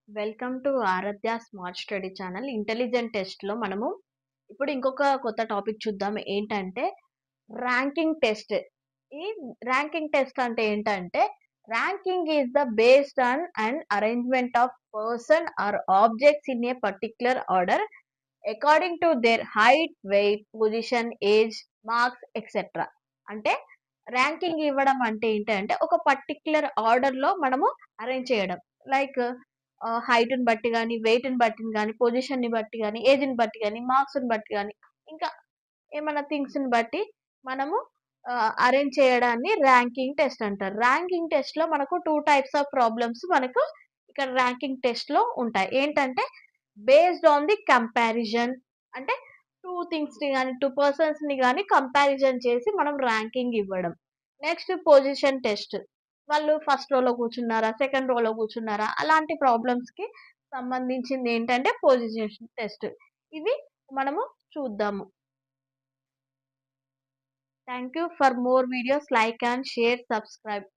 Welcome to Aradhya smart study channel. Intelligent టెస్ట్‌లో మనము ఇప్పుడు ఇంకొక కొత్త టాపిక్ చూద్దాం. ఏంటంటే ర్యాంకింగ్ టెస్ట్. ఈ ర్యాంకింగ్ టెస్ట్ అంటే ఏంటంటే ranking is the based on and arrangement of person or objects in a particular order according to their height, weight, position, age, marks etcetera. అంటే ర్యాంకింగ్ ఇవ్వడం అంటే ఏంటంటే ఒక పర్టిక్యులర్ ఆర్డర్‌లో మనము అరేంజ్ చేయడం. లైక్ హైట్‌ని బట్టి గాని, వెయిట్‌ని బట్టి గాని, పొజిషన్‌ని బట్టి గాని, ఏజ్‌ని బట్టి గాని, మార్క్స్‌ని బట్టి గాని, ఇంకా ఏమన్నా థింగ్స్‌ని బట్టి మనము అరేంజ్ చేయడాన్ని ర్యాంకింగ్ టెస్ట్ అంటారు. ర్యాంకింగ్ టెస్ట్‌లో మనకు 2 టైప్స్ ఆఫ్ ప్రాబ్లమ్స్ మనకు ఇక్కడ ర్యాంకింగ్ టెస్ట్‌లో ఉంటాయి. ఏంటంటే బేస్డ్ ఆన్ ది కంపారిజన్, అంటే 2 థింగ్స్‌ని గాని, 2 పర్సన్స్‌ని గాని కంపారిజన్ చేసి మనం ర్యాంకింగ్ ఇవ్వడం. Next position test. వాళ్ళు ఫస్ట్ రోలో కూర్చున్నారా? సెకండ్ రోలో కూర్చున్నారా? అలాంటి ప్రాబ్లమ్స్‌కి సంబంధించిందేంటంటే పొజిషన్ టెస్ట్. ఇవి మనము చూద్దాము. Thank you for more videos. Like and share, subscribe.